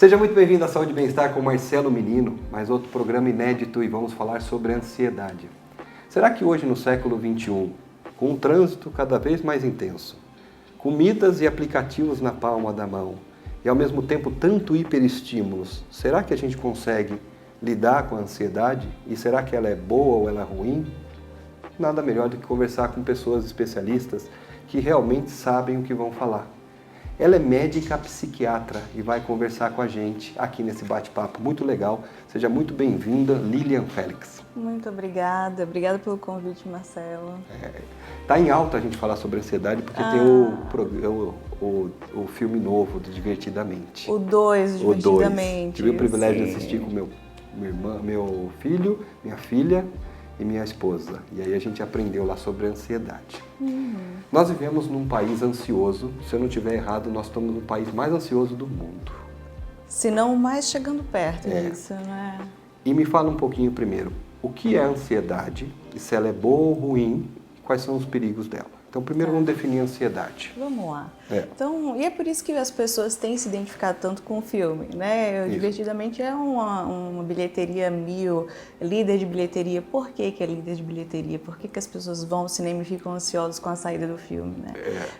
Seja muito bem-vindo à Saúde e Bem-Estar com Marcelo Menino, mais outro programa inédito e vamos falar sobre ansiedade. Será que hoje, no século XXI, com um trânsito cada vez mais intenso, comidas e aplicativos na palma da mão e ao mesmo tempo tanto hiperestímulos, será que a gente consegue lidar com a ansiedade? E será que ela é boa ou ela é ruim? Nada melhor do que conversar com pessoas especialistas que realmente sabem o que vão falar. Ela é médica psiquiatra e vai conversar com a gente aqui nesse bate-papo muito legal. Seja muito bem-vinda, Lilian Félix. Muito obrigada. Obrigada pelo convite, Marcelo. Tá em alta a gente falar sobre ansiedade porque tem o filme novo do Divertidamente. O 2, Divertidamente. Tive o privilégio de assistir com meu filho, minha filha e minha esposa. E aí a gente aprendeu lá sobre ansiedade. Nós vivemos num país ansioso. Se eu não estiver errado, nós estamos no país mais ansioso do mundo. Se não mais chegando perto disso, né? E me fala um pouquinho primeiro, o que é a ansiedade? E se ela é boa ou ruim? Quais são os perigos dela? Então, primeiro vamos definir a ansiedade. Vamos lá. Então, e é por isso que as pessoas têm se identificado tanto com o filme, né? Divertidamente é uma bilheteria líder de bilheteria. Por que é líder de bilheteria? Por que as pessoas vão ao cinema e ficam ansiosas com a saída do filme, né?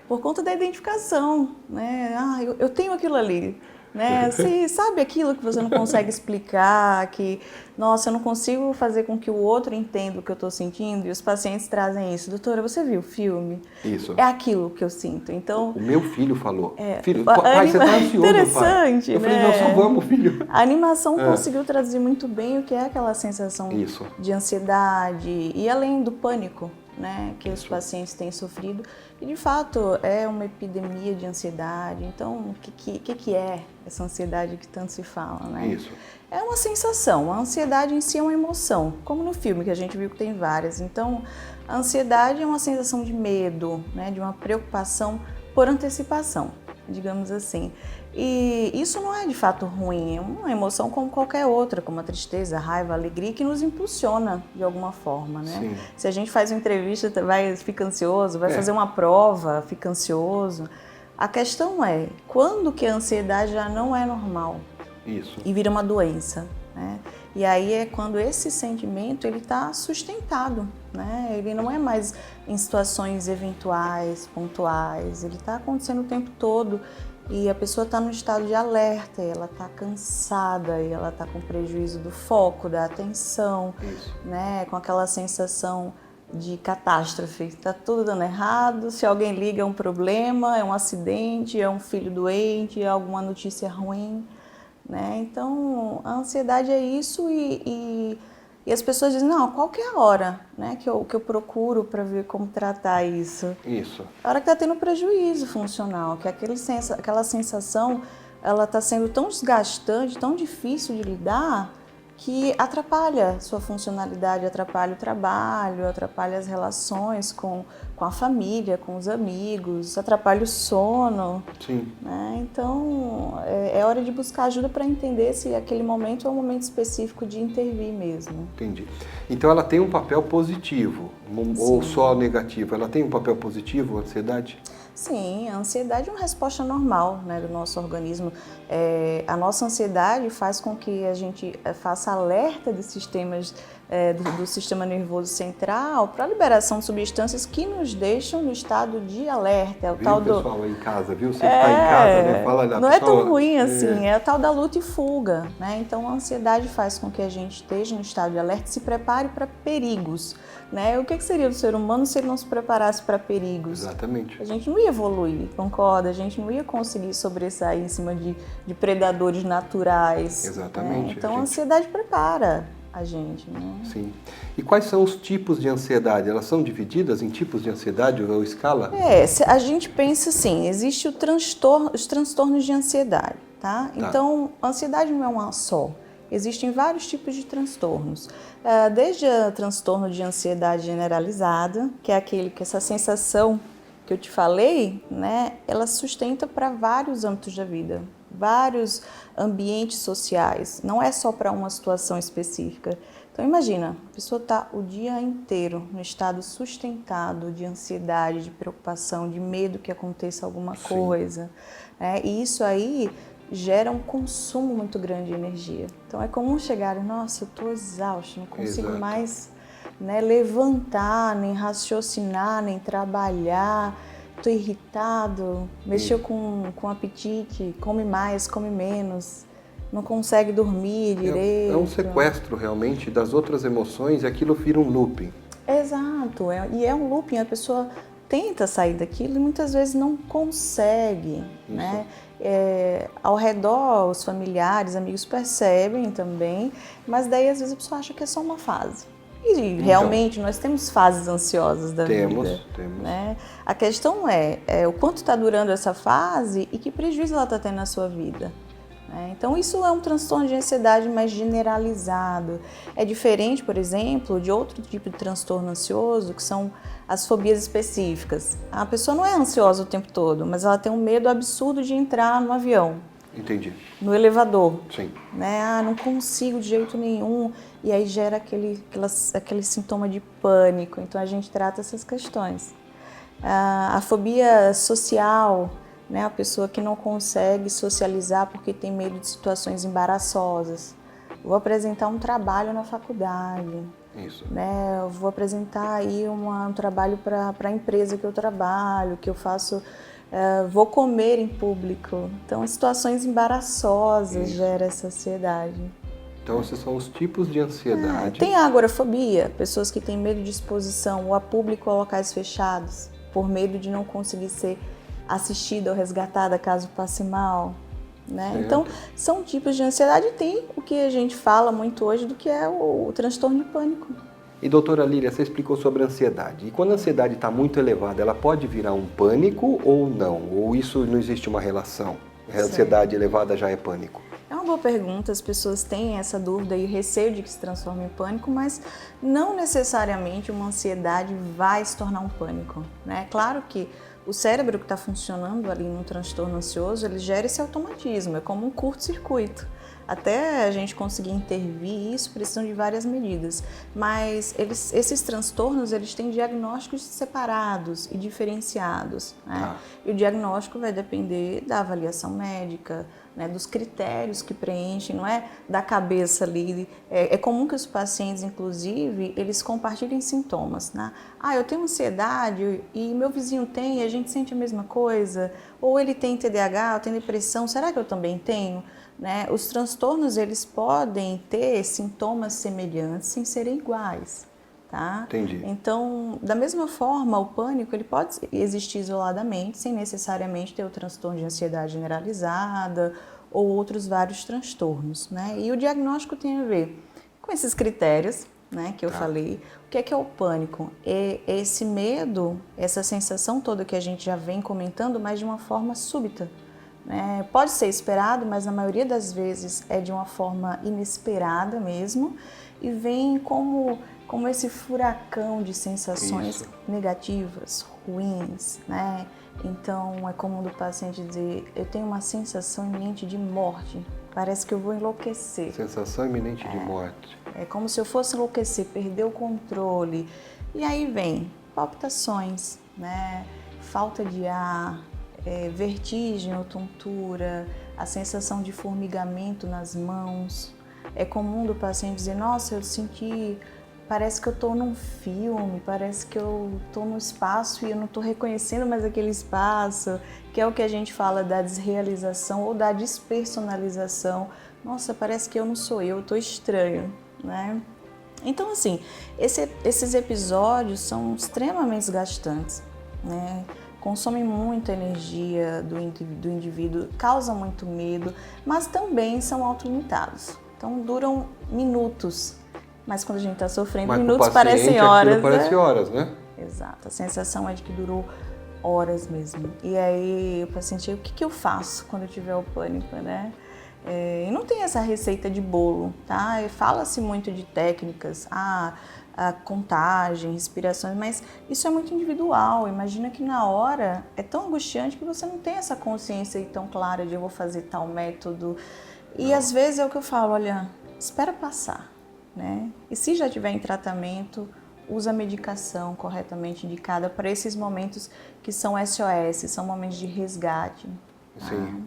Por conta da identificação, né? Eu tenho aquilo ali. Né? Você sabe aquilo que você não consegue explicar, que, nossa, eu não consigo fazer com que o outro entenda o que eu estou sentindo, e os pacientes trazem isso. Doutora, você viu o filme? Isso. É aquilo que eu sinto. Então, o meu filho falou, filho, pai, você está ansioso, interessante, pai. Eu falei, né? nós só vamos, filho. A animação conseguiu traduzir muito bem o que é aquela sensação Isso. de ansiedade, e além do pânico, né, que os pacientes têm sofrido. E, de fato, é uma epidemia de ansiedade. Então, o que é essa ansiedade que tanto se fala, né? Isso. É uma sensação. A ansiedade em si é uma emoção, como no filme, que a gente viu que tem várias. Então, a ansiedade é uma sensação de medo, né, de uma preocupação por antecipação, digamos assim. E isso não é de fato ruim, é uma emoção como qualquer outra, como a tristeza, a raiva, a alegria, que nos impulsiona de alguma forma, né? Sim. Se a gente faz uma entrevista, fica ansioso, vai fazer uma prova, fica ansioso. A questão é, quando que a ansiedade já não é normal? Isso. E vira uma doença, né? E aí é quando esse sentimento ele está sustentado, né? Ele não é mais em situações eventuais, pontuais, ele está acontecendo o tempo todo. E a pessoa está no estado de alerta, ela está cansada, e ela está com prejuízo do foco, da atenção, né? Com aquela sensação de catástrofe. Está tudo dando errado, se alguém liga é um problema, é um acidente, é um filho doente, é alguma notícia ruim, né? Então, a ansiedade é isso e as pessoas dizem, não, qual que é a hora, né, que eu procuro para ver como tratar isso? Isso. A hora que está tendo prejuízo funcional, que aquela sensação, ela está sendo tão desgastante, tão difícil de lidar, que atrapalha sua funcionalidade, atrapalha o trabalho, atrapalha as relações com a família, com os amigos, atrapalha o sono. Sim. Né? Então, é hora de buscar ajuda para entender se aquele momento é um momento específico de intervir mesmo. Entendi. Então ela tem um papel positivo, ou só negativo? Ela tem um papel positivo, a ansiedade? Sim, a ansiedade é uma resposta normal, né, do nosso organismo. A nossa ansiedade faz com que a gente faça alerta de sistemas do sistema nervoso central para a liberação de substâncias que nos deixam no estado de alerta. É o tal do pessoal aí em casa, viu? Você está em casa, né? Fala lá, não pessoal, é tão ruim assim, é o tal da luta e fuga, né? Então a ansiedade faz com que a gente esteja no estado de alerta e se prepare para perigos, né? O que seria do ser humano se ele não se preparasse para perigos? Exatamente. A gente não ia evoluir, concorda? A gente não ia conseguir sobressair em cima de predadores naturais. Exatamente. Né? Então a ansiedade prepara a gente, né? Sim. E quais são os tipos de ansiedade? Elas são divididas em tipos de ansiedade ou escala? A gente pensa assim, existe os transtornos de ansiedade, tá? Então, a ansiedade não é uma só. Existem vários tipos de transtornos. Desde o transtorno de ansiedade generalizada, que é aquele que essa sensação que eu te falei, né, ela sustenta para vários âmbitos da vida, vários ambientes sociais, não é só para uma situação específica. Então imagina, a pessoa está o dia inteiro no estado sustentado de ansiedade, de preocupação, de medo que aconteça alguma coisa, né? E isso aí gera um consumo muito grande de energia. Então é comum chegar, nossa, eu estou exausto, não consigo Exato. mais, né, levantar, nem raciocinar, nem trabalhar, estou irritado, mexeu com apetite, come mais, come menos, não consegue dormir direito. É um sequestro realmente das outras emoções e aquilo vira um looping. Exato, e é um looping, a pessoa tenta sair daquilo e muitas vezes não consegue, né? Ao redor, os familiares, amigos percebem também, mas daí às vezes a pessoa acha que é só uma fase. E realmente nós temos fases ansiosas da vida. Temos. Né? A questão é o quanto está durando essa fase e que prejuízo ela está tendo na sua vida. Então isso é um transtorno de ansiedade mais generalizado. É diferente, por exemplo, de outro tipo de transtorno ansioso, que são as fobias específicas. A pessoa não é ansiosa o tempo todo, mas ela tem um medo absurdo de entrar no avião. Entendi. No elevador. Sim. Não consigo de jeito nenhum. E aí gera aquele sintoma de pânico. Então a gente trata essas questões. A fobia social, né? A pessoa que não consegue socializar porque tem medo de situações embaraçosas. Vou apresentar um trabalho na faculdade. Isso. Né? Eu vou apresentar aí um trabalho para a empresa que eu trabalho, que eu faço, vou comer em público. Então, situações embaraçosas geram essa ansiedade. Então, esses são os tipos de ansiedade. Tem a agorafobia, pessoas que têm medo de exposição ou a público ou a locais fechados, por medo de não conseguir ser assistida ou resgatada caso passe mal. Né? Então, são tipos de ansiedade e tem o que a gente fala muito hoje do que é o transtorno de pânico. E doutora Lília, você explicou sobre a ansiedade. E quando a ansiedade está muito elevada, ela pode virar um pânico ou não? Ou isso não existe uma relação? A ansiedade elevada já é pânico? É uma boa pergunta, as pessoas têm essa dúvida e receio de que se transforme em pânico, mas não necessariamente uma ansiedade vai se tornar um pânico. Né? Claro que o cérebro que está funcionando ali no transtorno ansioso, ele gera esse automatismo, é como um curto-circuito. Até a gente conseguir intervir isso, precisam de várias medidas. Mas esses transtornos, eles têm diagnósticos separados e diferenciados. Né? E o diagnóstico vai depender da avaliação médica, né, dos critérios que preenchem, não é da cabeça ali. É comum que os pacientes, inclusive, eles compartilhem sintomas. Né? Eu tenho ansiedade e meu vizinho tem e a gente sente a mesma coisa. Ou ele tem TDAH, ou tem depressão, será que eu também tenho? Né? Os transtornos, eles podem ter sintomas semelhantes sem serem iguais. Tá? Entendi. Então, da mesma forma, o pânico ele pode existir isoladamente, sem necessariamente ter o transtorno de ansiedade generalizada ou outros vários transtornos. Né? E o diagnóstico tem a ver com esses critérios, né, que eu falei. O que é o pânico? É esse medo, essa sensação toda que a gente já vem comentando, mas de uma forma súbita. Né? Pode ser esperado, mas na maioria das vezes é de uma forma inesperada mesmo e vem como esse furacão de sensações negativas, ruins, né? Então é comum do paciente dizer, eu tenho uma sensação iminente de morte, parece que eu vou enlouquecer. Sensação iminente de morte. É como se eu fosse enlouquecer, perder o controle. E aí vem palpitações, né? Falta de ar, vertigem ou tontura, a sensação de formigamento nas mãos. É comum do paciente dizer, nossa, eu senti, parece que eu estou num filme, parece que eu estou no espaço e eu não estou reconhecendo mais aquele espaço, que é o que a gente fala da desrealização ou da despersonalização. Nossa, parece que eu não sou eu estou estranho, né? Então, assim, esses episódios são extremamente desgastantes, né? Consomem muita energia do indivíduo, causam muito medo, mas também são autolimitados. Então duram minutos, mas quando a gente está sofrendo, minutos parecem horas. Parece horas, né? Exato, a sensação é de que durou horas mesmo. E aí o paciente, o que eu faço quando eu tiver o pânico, né? E não tem essa receita de bolo, tá? Fala-se muito de técnicas, a contagem, respirações, mas isso é muito individual. Imagina que na hora é tão angustiante que você não tem essa consciência aí tão clara de eu vou fazer tal método. E às vezes é o que eu falo, olha, espera passar, né? E se já tiver em tratamento, usa a medicação corretamente indicada para esses momentos que são SOS, são momentos de resgate. Sim.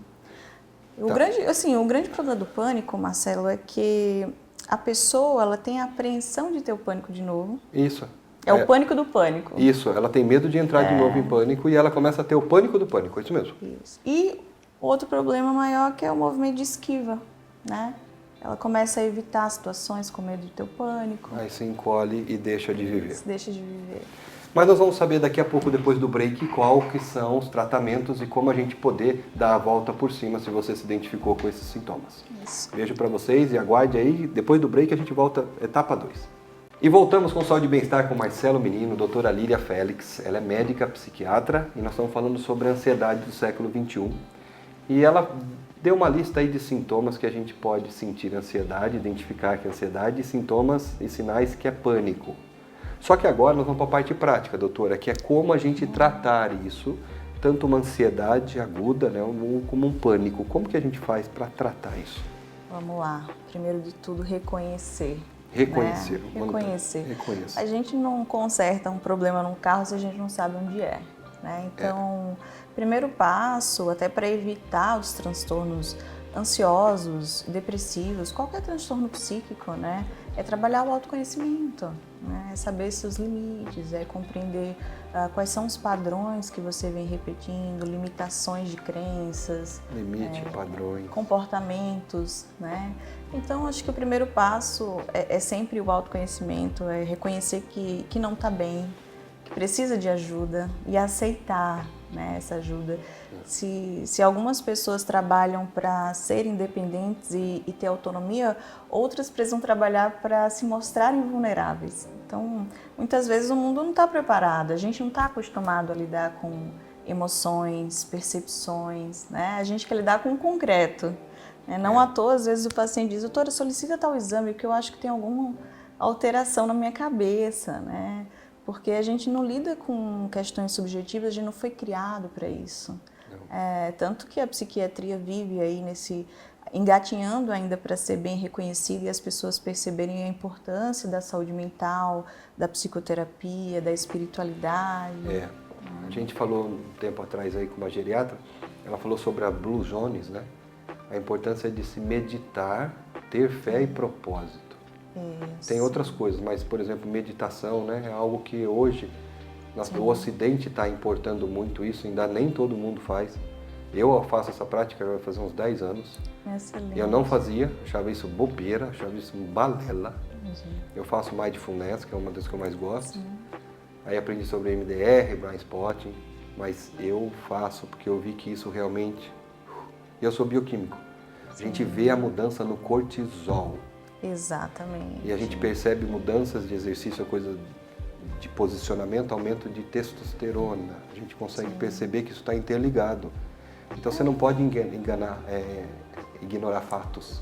O grande problema do pânico, Marcelo, é que a pessoa ela tem a apreensão de ter o pânico de novo. Isso. É o pânico do pânico. Isso, ela tem medo de entrar de novo em pânico e ela começa a ter o pânico do pânico, é isso mesmo. Isso. E outro problema maior que é o movimento de esquiva, né? Ela começa a evitar situações com medo de ter o pânico. Aí se encolhe e deixa de viver. Deixa de viver. Mas nós vamos saber daqui a pouco, depois do break, qual que são os tratamentos e como a gente poder dar a volta por cima se você se identificou com esses sintomas. Isso. Beijo pra vocês e aguarde aí, depois do break a gente volta etapa 2. E voltamos com Saúde e Bem-Estar com Marcelo Menino, doutora Lília Félix. Ela é médica psiquiatra e nós estamos falando sobre a ansiedade do século XXI. E ela deu uma lista aí de sintomas que a gente pode sentir ansiedade, identificar que é ansiedade, e sintomas e sinais que é pânico. Só que agora nós vamos para a parte prática, doutora, que é como a gente tratar isso, tanto uma ansiedade aguda, né, como um pânico. Como que a gente faz para tratar isso? Vamos lá. Primeiro de tudo, reconhecer. Reconhecer. Né? Reconhecer. Reconhecer. A gente não conserta um problema num carro se a gente não sabe onde é. Né? Então, primeiro passo, até para evitar os transtornos ansiosos, depressivos, qualquer transtorno psíquico, né? É trabalhar o autoconhecimento, né? É saber seus limites, é compreender quais são os padrões que você vem repetindo, limitações de crenças, padrões, comportamentos, né? Então, acho que o primeiro passo é sempre o autoconhecimento, é reconhecer que não está bem, que precisa de ajuda e aceitar, né, essa ajuda. Se algumas pessoas trabalham para ser independentes e ter autonomia, outras precisam trabalhar para se mostrarem vulneráveis. Então, muitas vezes o mundo não está preparado, a gente não está acostumado a lidar com emoções, percepções, né? A gente quer lidar com o concreto. Não à toa, às vezes o paciente diz, doutora, solicita tal exame, porque eu acho que tem alguma alteração na minha cabeça, né? Porque a gente não lida com questões subjetivas, a gente não foi criado para isso. Tanto que a psiquiatria vive aí engatinhando ainda para ser bem reconhecida e as pessoas perceberem a importância da saúde mental, da psicoterapia, da espiritualidade. A gente falou um tempo atrás aí com uma geriatra, ela falou sobre a Blue Zones, né? A importância de se meditar, ter fé e propósito. Isso. Tem outras coisas, mas, por exemplo, meditação, né, é algo que hoje o Ocidente está importando muito isso, ainda nem todo mundo faz. Eu faço essa prática vai fazer uns 10 anos. Excelente. Eu não fazia, achava isso bobeira, achava isso balela. Eu faço Mindfulness, que é uma das que eu mais gosto. Aí aprendi sobre MDR, Brain Spotting, mas eu faço porque eu vi que isso realmente... Eu sou bioquímico. A gente vê a mudança no cortisol. Exatamente. E a gente percebe mudanças de exercício, coisa de posicionamento, aumento de testosterona. A gente consegue perceber que isso está interligado. Então você não pode ignorar fatos.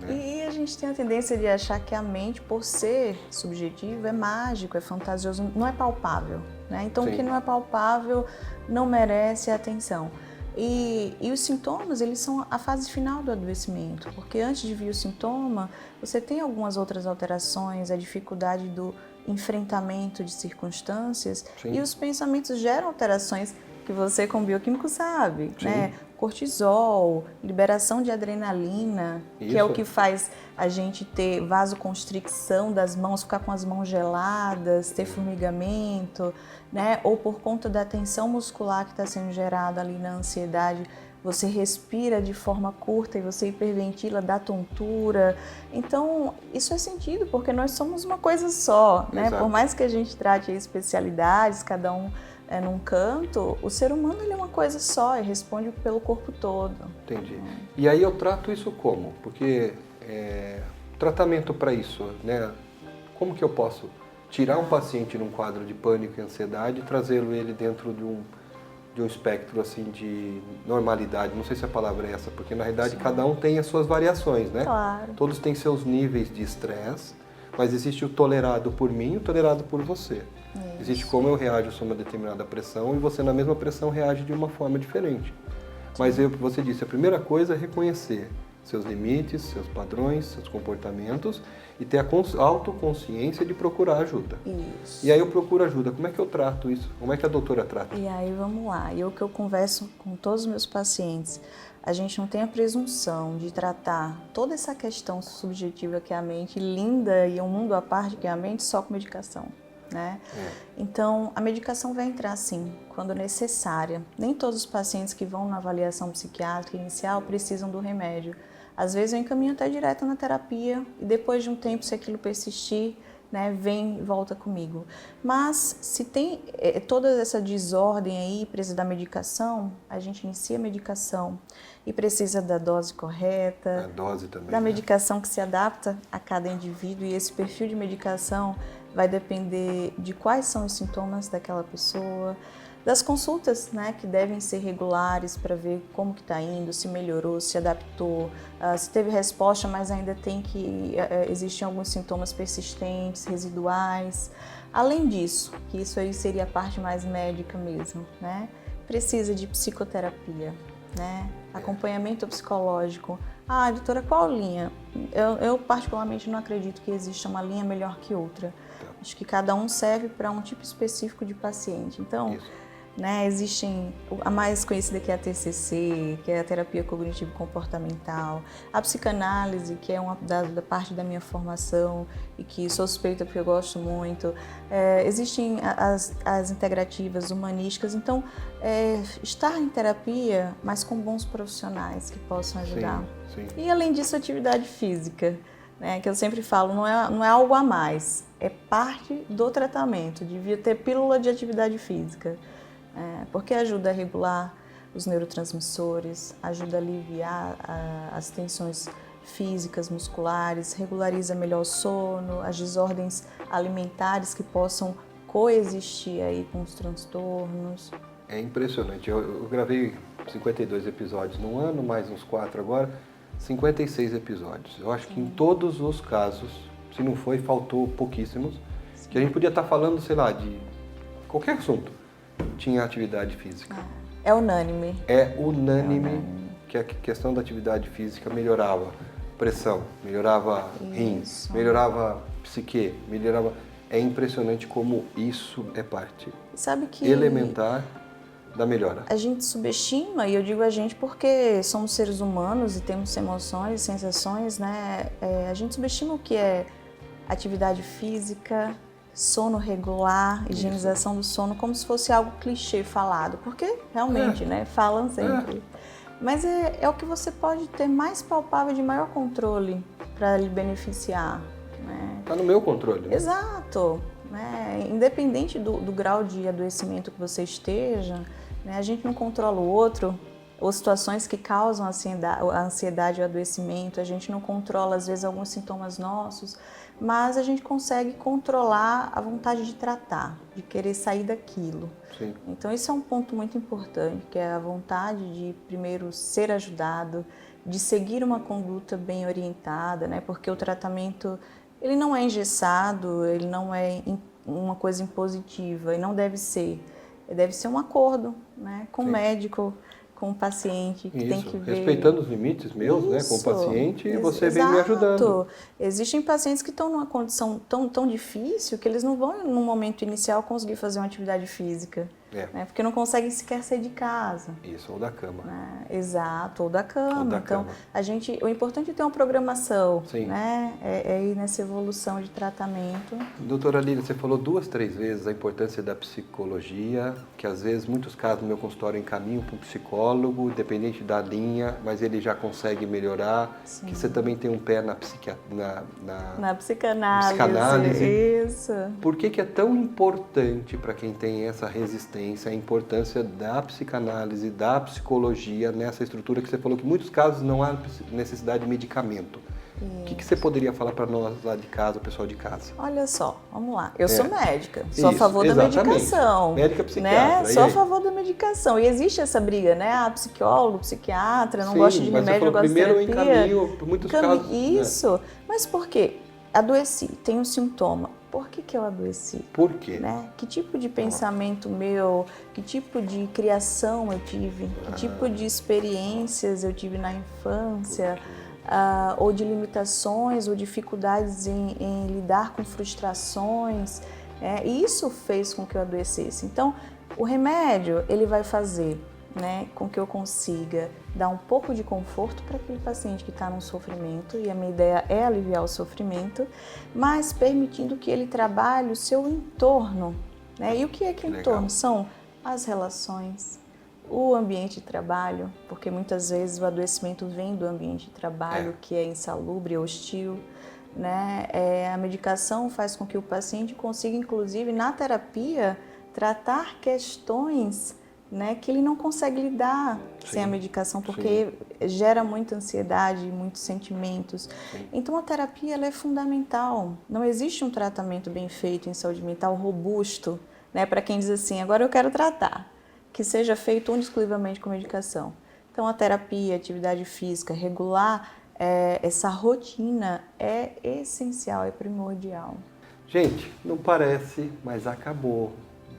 Né? E a gente tem a tendência de achar que a mente, por ser subjetiva, é mágico, é fantasioso, não é palpável. Né? Então o que não é palpável não merece atenção. E os sintomas, eles são a fase final do adoecimento, porque antes de vir o sintoma, você tem algumas outras alterações, a dificuldade do enfrentamento de circunstâncias, e os pensamentos geram alterações que você, como bioquímico, sabe, né? Cortisol, liberação de adrenalina, que é o que faz a gente ter vasoconstricção das mãos, ficar com as mãos geladas, ter formigamento, né? Ou por conta da tensão muscular que está sendo gerada ali na ansiedade, você respira de forma curta e você hiperventila, dá tontura. Então, isso é sentido, porque nós somos uma coisa só, né? Por mais que a gente trate especialidades, cada um num canto, o ser humano ele é uma coisa só e responde pelo corpo todo. Entendi. E aí eu trato isso como? Porque tratamento para isso, né? Como que eu posso tirar um paciente num quadro de pânico e ansiedade e trazê-lo ele dentro de um espectro assim de normalidade? Não sei se a palavra é essa, porque na realidade cada um tem as suas variações, né? Claro. Todos têm seus níveis de estresse, mas existe o tolerado por mim e o tolerado por você. Isso. Existe como eu reajo a uma determinada pressão e você na mesma pressão reage de uma forma diferente. Mas você disse, a primeira coisa é reconhecer seus limites, seus padrões, seus comportamentos e ter a autoconsciência de procurar ajuda. Isso. E aí eu procuro ajuda. Como é que eu trato isso? Como é que a doutora trata? E aí vamos lá. O que eu converso com todos os meus pacientes, a gente não tem a presunção de tratar toda essa questão subjetiva que é a mente, linda e um mundo à parte que é a mente, só com medicação, né? Então, a medicação vai entrar sim, quando necessária. Nem todos os pacientes que vão na avaliação psiquiátrica inicial precisam do remédio. Às vezes eu encaminho até direto na terapia e depois de um tempo, se aquilo persistir, né, vem e volta comigo. Mas se tem toda essa desordem aí, precisa da medicação, a gente inicia a medicação e precisa da dose correta, A dose também, da né? medicação que se adapta a cada indivíduo, e esse perfil de medicação vai depender de quais são os sintomas daquela pessoa, das consultas, né, que devem ser regulares para ver como que está indo, se melhorou, se adaptou, se teve resposta, mas ainda tem que existem alguns sintomas persistentes, residuais. Além disso, que isso aí seria a parte mais médica mesmo, né? Precisa de psicoterapia, né? Acompanhamento psicológico. Ah, doutora, qual linha? Eu particularmente não acredito que exista uma linha melhor que outra. Acho que cada um serve para um tipo específico de paciente. Então, Isso. né, existem a mais conhecida, que é a TCC, que é a terapia cognitivo-comportamental, a psicanálise, que é uma da parte da minha formação e que sou suspeita porque eu gosto muito. Existem as integrativas, humanísticas. Então, estar em terapia, mas com bons profissionais que possam ajudar. Sim. E além disso, atividade física, né, que eu sempre falo, não é algo a mais, é parte do tratamento. Devia ter pílula de atividade física. Porque ajuda a regular os neurotransmissores, ajuda a aliviar as tensões físicas, musculares, regulariza melhor o sono, as desordens alimentares que possam coexistir aí com os transtornos. É impressionante. Eu gravei 52 episódios no ano, mais uns 4 agora, 56 episódios. Eu acho que em todos os casos, se não foi, faltou pouquíssimos, que a gente podia estar falando, sei lá, de qualquer assunto. Tinha atividade física. É unânime. É unânime que a questão da atividade física melhorava pressão, melhorava rins, melhorava psique, melhorava... É impressionante como isso é parte Sabe que elementar da melhora. a gente subestima, e eu digo a gente porque somos seres humanos e temos emoções, sensações, né? A gente subestima o que é atividade física, sono regular, higienização do sono, como se fosse algo clichê falado, porque realmente, né, falam sempre. Mas é o que você pode ter mais palpável, de maior controle para lhe beneficiar. Né? Está no meu controle. Né? Exato. Né? Independente do grau de adoecimento que você esteja, né, a gente não controla o outro, ou situações que causam a ansiedade e o adoecimento, a gente não controla, às vezes, alguns sintomas nossos, mas a gente consegue controlar a vontade de tratar, de querer sair daquilo. Sim. Então, isso é um ponto muito importante, que é a vontade de, primeiro, ser ajudado, de seguir uma conduta bem orientada, né? Porque o tratamento, ele não é engessado, ele não é uma coisa impositiva, e não deve ser. Deve ser um acordo, né? Com o médico, com o paciente, que tem que ver... respeitando os limites meus, né, com o paciente, e você vem me ajudando. Exato. Existem pacientes que estão numa condição tão difícil que eles não vão, no momento inicial, conseguir fazer uma atividade física. Né, porque não conseguem sequer sair de casa. Isso, ou da cama. Né? Exato, ou da cama. Ou da então, cama. O importante é ter uma programação, Sim. né? É ir nessa evolução de tratamento. Doutora Lília, você falou 2, 3 vezes a importância da psicologia, que às vezes, muitos casos no meu consultório encaminham para um psicólogo, dependente da linha, mas ele já consegue melhorar. Sim. Que você também tem um pé na psicanálise. Isso. Por que é tão importante para quem tem essa resistência, a importância da psicanálise, da psicologia nessa estrutura que você falou que em muitos casos não há necessidade de medicamento? O que você poderia falar para nós lá de casa, o pessoal de casa? Olha só, vamos lá. Eu sou médica, sou a favor da exatamente. Medicação. Médica psiquiatra. Né? Sou a favor da medicação. E existe essa briga, né? Ah, psicólogo, psiquiatra, não gosta de remédio, eu gosto de terapia. Primeiro eu encaminho, por muitos casos... Isso. Né? Mas por quê? Adoeci, tem um sintoma. Por que eu adoeci? Por quê? Né? Que tipo de pensamento meu, que tipo de criação eu tive, que tipo de experiências eu tive na infância, ou de limitações ou dificuldades em lidar com frustrações. E isso fez com que eu adoecesse. Então, o remédio, ele vai fazer né, com que eu consiga dar um pouco de conforto para aquele paciente que está num sofrimento, e a minha ideia é aliviar o sofrimento, mas permitindo que ele trabalhe o seu entorno, né? E o que é que entorno? São as relações, o ambiente de trabalho, porque muitas vezes o adoecimento vem do ambiente de trabalho, que é insalubre, hostil, né? A medicação faz com que o paciente consiga, inclusive, na terapia, tratar questões, né, que ele não consegue lidar sem a medicação, porque gera muita ansiedade, muitos sentimentos. Então a terapia ela é fundamental. Não existe um tratamento bem feito em saúde mental robusto, né, para quem diz assim, agora eu quero tratar, que seja feito exclusivamente com medicação. Então a terapia, a atividade física, regular essa rotina é essencial, é primordial. Gente, não parece, mas acabou.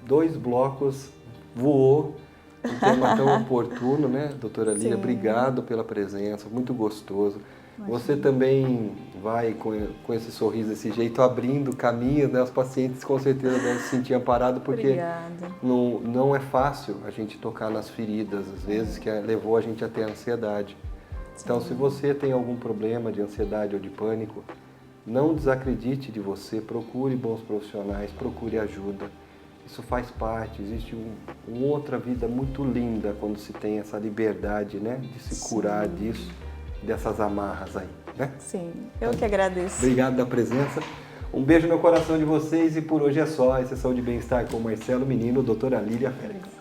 2 blocos, voou, um tema tão oportuno, né, doutora Lília? Obrigado pela presença, muito gostoso. Imagina. Você também vai com esse sorriso, desse jeito, abrindo caminhos, né? Os pacientes com certeza devem se sentir amparados, porque não é fácil a gente tocar nas feridas, às vezes, que levou a gente a ter ansiedade. Então, se você tem algum problema de ansiedade ou de pânico, não desacredite de você, procure bons profissionais, procure ajuda. Isso faz parte, existe uma outra vida muito linda quando se tem essa liberdade, né, de se curar disso, dessas amarras aí, né? Sim, eu que agradeço. Obrigado da presença. Um beijo no coração de vocês e por hoje é só. Esse é Saúde e Bem-Estar com Marcelo Menino, doutora Lília Félix.